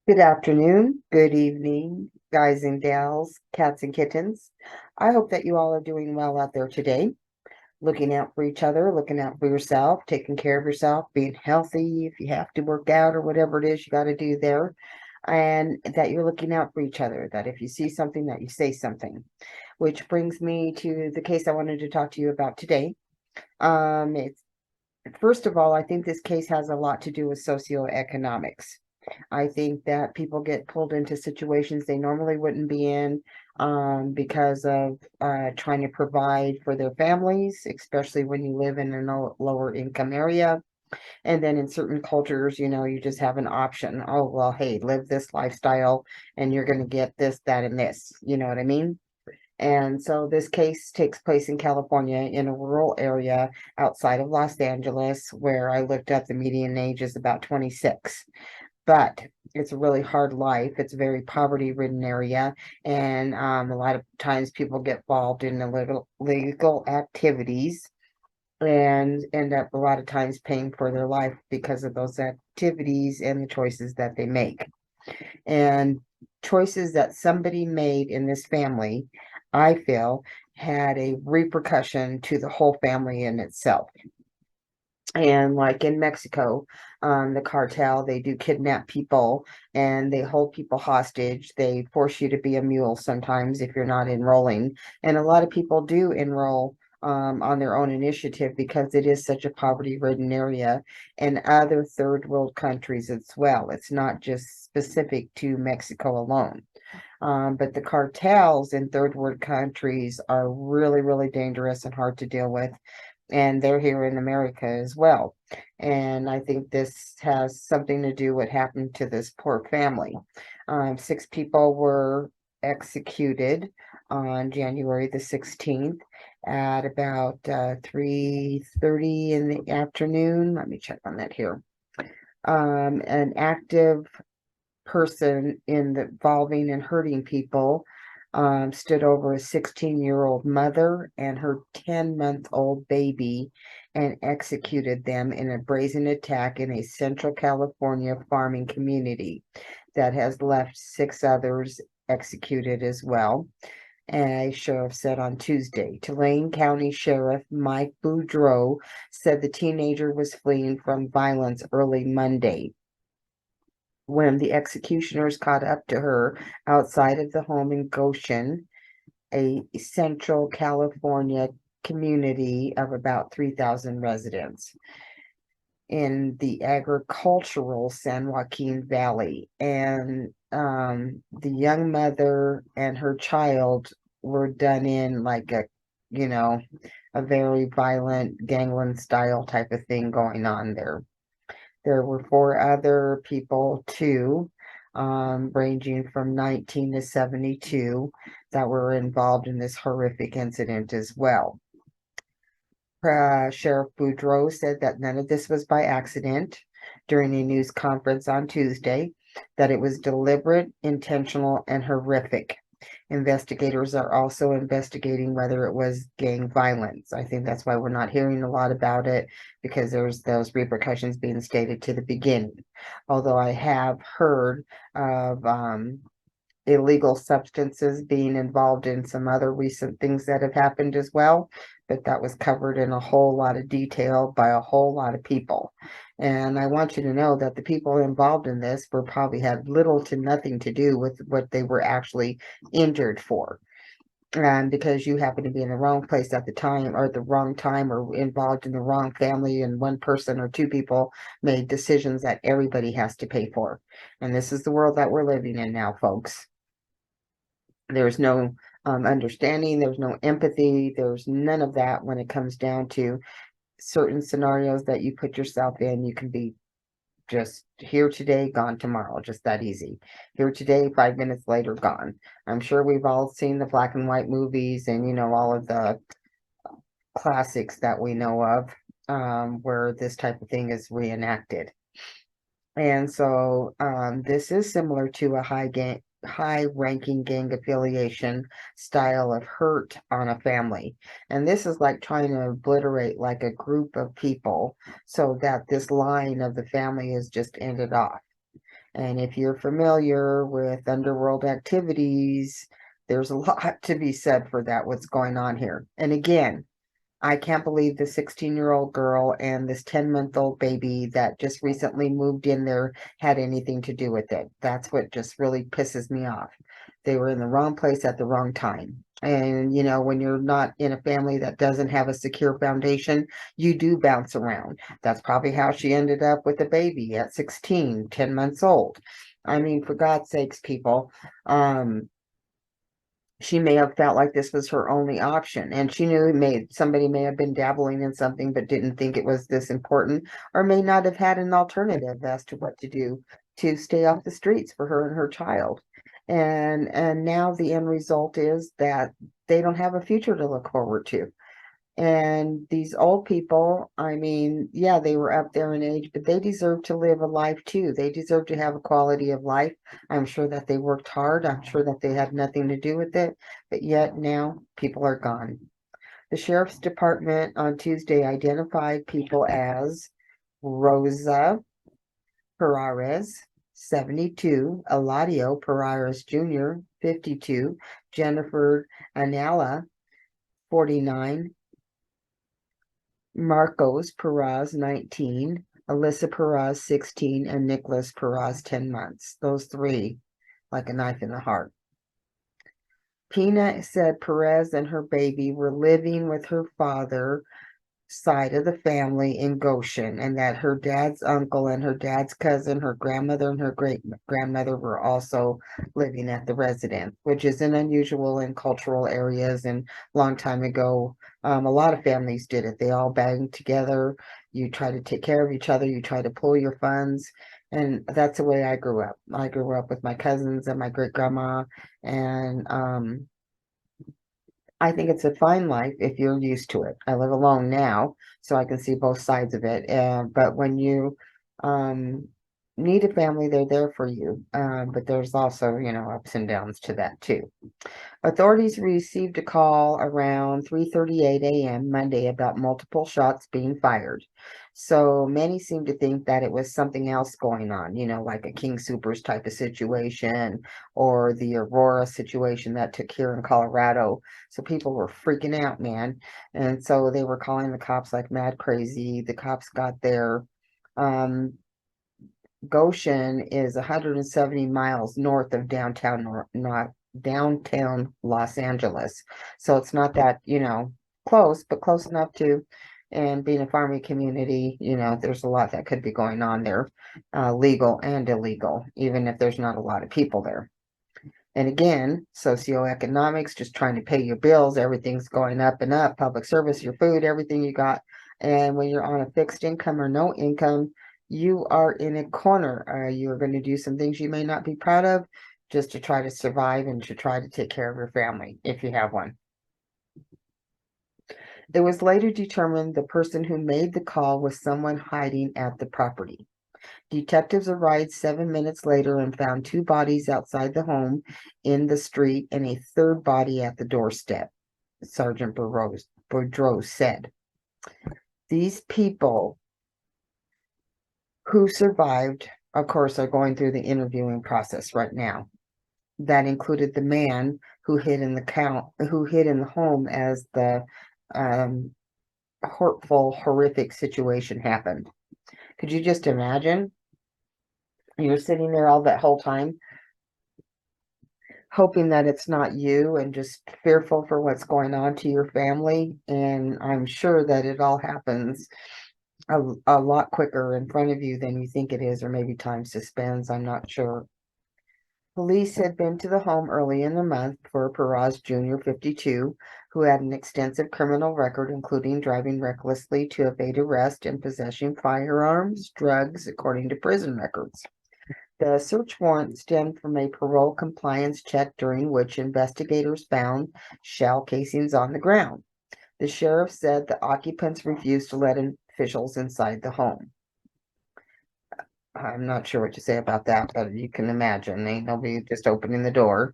Good afternoon, good evening, guys and gals, cats and kittens. I hope that you all are doing well out there today, looking out for each other, looking out for yourself, taking care of yourself, being healthy if you have to work out or whatever it is you got to do there, and that you're looking out for each other, that if you see something, that you say something. Which brings me to the case I wanted to talk to you about today. It's First of all, I think this case has a lot to do with socioeconomics. I think that people get pulled into situations they normally wouldn't be in because of trying to provide for their families, especially when you live in a lower income area. And then in certain cultures, you just have an option. Oh, well, hey, live this lifestyle and you're going to get this, that, and this. You know what I mean? And so this case takes place in California in a rural area outside of Los Angeles, where I looked up the median age is about 26. But it's a really hard life. It's a very poverty-ridden area, and a lot of times people get involved in illegal activities and end up a lot of times paying for their life because of those activities and the choices that they make. And choices that somebody made in this family, I feel, had a repercussion to the whole family in itself. And like in Mexico, the cartel, they do kidnap people and they hold people hostage. They force you to be a mule sometimes if you're not enrolling. And a lot of people do enroll on their own initiative because it is such a poverty-ridden area and other third world countries as well. It's not just specific to Mexico alone. But the cartels in third world countries are really, really dangerous and hard to deal with, and they're here in America as well. And I think this has something to do what happened to this poor family. Six people were executed on January the 16th at about 3:30 in the afternoon. Let me check on that here. An active person involving and hurting people stood over a 16-year-old mother and her 10-month-old baby and executed them in a brazen attack in a Central California farming community that has left six others executed as well. A sheriff said on Tuesday. Tulane County Sheriff Mike Boudreau said the teenager was fleeing from violence early Monday when the executioners caught up to her outside of the home in Goshen, a Central California community of about 3,000 residents in the agricultural San Joaquin Valley. And the young mother and her child were done in like you know, a very violent gangland style type of thing going on there. There were four other people too, ranging from 19 to 72, that were involved in this horrific incident as well. Sheriff Boudreau said that none of this was by accident during a news conference on Tuesday, that it was deliberate, intentional, and horrific. Investigators are also investigating whether it was gang violence. I think that's why we're not hearing a lot about it, because there's those repercussions being stated to the beginning. Although I have heard of illegal substances being involved in some other recent things that have happened as well, but that was covered in a whole lot of detail by a whole lot of people. And I want you to know that the people involved in this were probably had little to nothing to do with what they were actually injured for. And because you happen to be in the wrong place at the time or at the wrong time or involved in the wrong family, and one person or two people made decisions that everybody has to pay for. And this is the world that we're living in now, folks. There's no understanding, there's no empathy, there's none of that when it comes down to certain scenarios that you put yourself in. You can be just here today, gone tomorrow, just that easy. Here today, 5 minutes later, gone. I'm sure we've all seen the black and white movies and, all of the classics that we know of, where this type of thing is reenacted. And so this is similar to a high ranking gang affiliation style of hurt on a family. And this is like trying to obliterate like a group of people so that this line of the family is just ended off. And if you're familiar with underworld activities, there's a lot to be said for that, what's going on here. And again, I can't believe the 16-year-old girl and this 10-month-old baby that just recently moved in there had anything to do with it. That's what just really pisses me off. They were in the wrong place at the wrong time. And, when you're not in a family that doesn't have a secure foundation, you do bounce around. That's probably how she ended up with a baby at 16, 10 months old. I mean, for God's sakes, people. She may have felt like this was her only option, and she knew somebody may have been dabbling in something but didn't think it was this important, or may not have had an alternative as to what to do to stay off the streets for her and her child. And now the end result is that they don't have a future to look forward to. And these old people, I mean, yeah, they were up there in age, but they deserve to live a life too. They deserve to have a quality of life. I'm sure that they worked hard. I'm sure that they had nothing to do with it, but yet now people are gone. The sheriff's department on Tuesday identified people as Rosa Perez, 72, Eladio Perez Jr., 52, Jennifer Anala, 49, Marcos Perez, 19, Alyssa Perez, 16, and Nicholas Perez, 10 months. Those three, like a knife in the heart. Pina said Perez and her baby were living with her father side of the family in Goshen, and that her dad's uncle and her dad's cousin, her grandmother and her great grandmother were also living at the residence, which isn't unusual in cultural areas. And long time ago, a lot of families did it. They all banged together. You try to take care of each other. You try to pull your funds. And that's the way I grew up. I grew up with my cousins and my great grandma, and I think it's a fine life if you're used to it. I live alone now, so I can see both sides of it. But when you um, need a family, they're there for you. But there's also, ups and downs to that too. Authorities received a call around 3:38 a.m. Monday about multiple shots being fired. So many seem to think that it was something else going on, like a King Supers type of situation or the Aurora situation that took here in Colorado. So people were freaking out, man. And so they were calling the cops like mad crazy. The cops got there. Um, Goshen is 170 miles north of downtown Los Angeles. So it's not that, close, but close enough to. And being a farming community, there's a lot that could be going on there, legal and illegal, even if there's not a lot of people there. And again, socioeconomics, just trying to pay your bills, everything's going up and up, public service, your food, everything you got. And when you're on a fixed income or no income, you are in a corner. You're going to do some things you may not be proud of just to try to survive and to try to take care of your family if you have one. It was later determined the person who made the call was someone hiding at the property. Detectives arrived 7 minutes later and found two bodies outside the home in the street and a third body at the doorstep, Sergeant Boudreaux said. These people who survived, of course, are going through the interviewing process right now. That included the man who hid in the home as the hurtful, horrific situation happened. Could you just imagine? You're sitting there all that whole time, hoping that it's not you and just fearful for what's going on to your family. And I'm sure that it all happens a lot quicker in front of you than you think it is, or maybe time suspends. I'm not sure. Police had been to the home early in the month for Perez Jr., 52, who had an extensive criminal record, including driving recklessly to evade arrest and possessing firearms, drugs, according to prison records. The search warrant stemmed from a parole compliance check during which investigators found shell casings on the ground. The sheriff said the occupants refused to let officials inside the home. I'm not sure what to say about that, but you can imagine. They'll be just opening the door.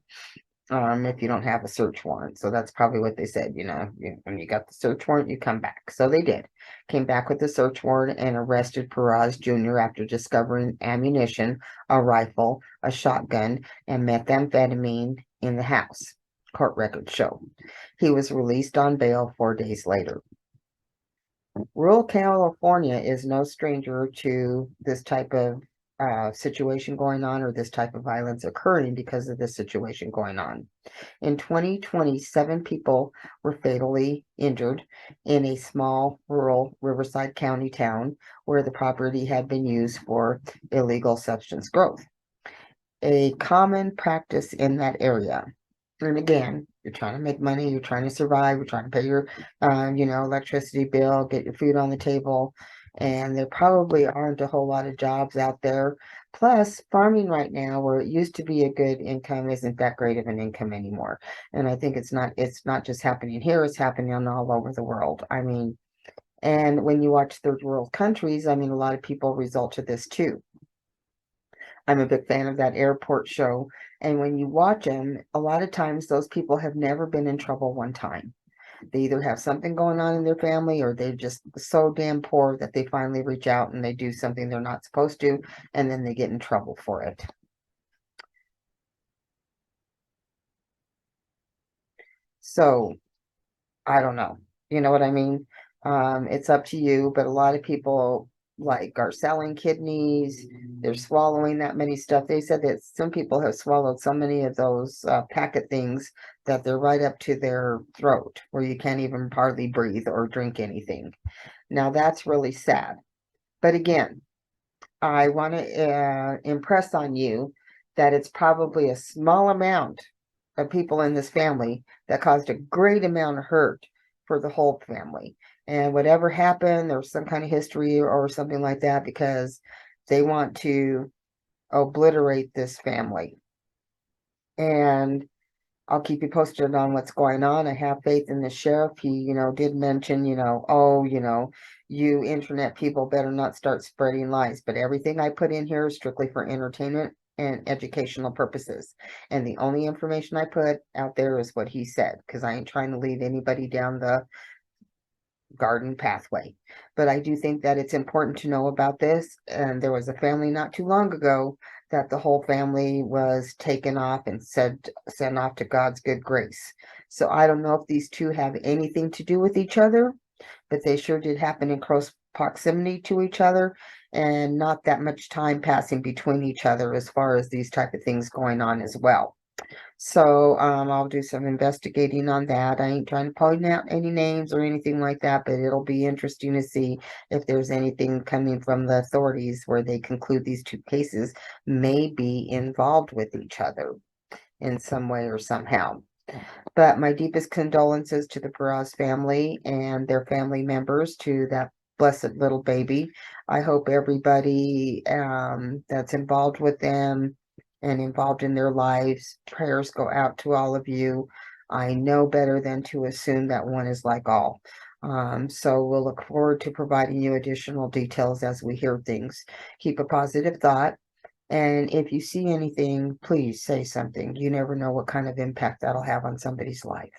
if you don't have a search warrant. So that's probably what they said, when you got the search warrant, you come back. So they did. Came back with the search warrant and arrested Perez Jr. after discovering ammunition, a rifle, a shotgun, and methamphetamine in the house. Court records show. He was released on bail 4 days later. Rural California is no stranger to this type of situation going on or this type of violence occurring because of this situation going on. In 2020, 7 people were fatally injured in a small rural Riverside County town where the property had been used for illegal substance growth. A common practice in that area. And again, you're trying to make money, you're trying to survive, you're trying to pay your, electricity bill, get your food on the table, and there probably aren't a whole lot of jobs out there. Plus, farming right now, where it used to be a good income, isn't that great of an income anymore. And I think it's not just happening here, it's happening all over the world. I mean, and when you watch third world countries, I mean, a lot of people result to this too. I'm a big fan of that airport show. And when you watch them, a lot of times those people have never been in trouble one time. They either have something going on in their family or they're just so damn poor that they finally reach out and they do something they're not supposed to, and then they get in trouble for it. So I don't know. You know what I mean? It's up to you, but a lot of people like are selling kidneys. They're swallowing that many stuff. They said that some people have swallowed so many of those packet things that they're right up to their throat, where you can't even hardly breathe or drink anything. Now that's really sad. But again, I want to impress on you that it's probably a small amount of people in this family that caused a great amount of hurt for the whole family. And whatever happened, there was some kind of history or something like that because they want to obliterate this family. And I'll keep you posted on what's going on. I have faith in the sheriff. He, did mention, you internet people better not start spreading lies. But everything I put in here is strictly for entertainment and educational purposes. And the only information I put out there is what he said, because I ain't trying to lead anybody down the garden pathway. But I do think that it's important to know about this. And there was a family not too long ago that the whole family was taken off and sent off to God's good grace. So I don't know if these two have anything to do with each other, but they sure did happen in close proximity to each other and not that much time passing between each other as far as these type of things going on as well. So I'll do some investigating on that. I ain't trying to point out any names or anything like that, but it'll be interesting to see if there's anything coming from the authorities where they conclude these two cases may be involved with each other in some way or somehow. But my deepest condolences to the Perez family and their family members, to that blessed little baby. I hope everybody that's involved with them and involved in their lives, prayers go out to all of you. I know better than to assume that one is like all. So we'll look forward to providing you additional details as we hear things. Keep a positive thought. And if you see anything, please say something. You never know what kind of impact that'll have on somebody's life.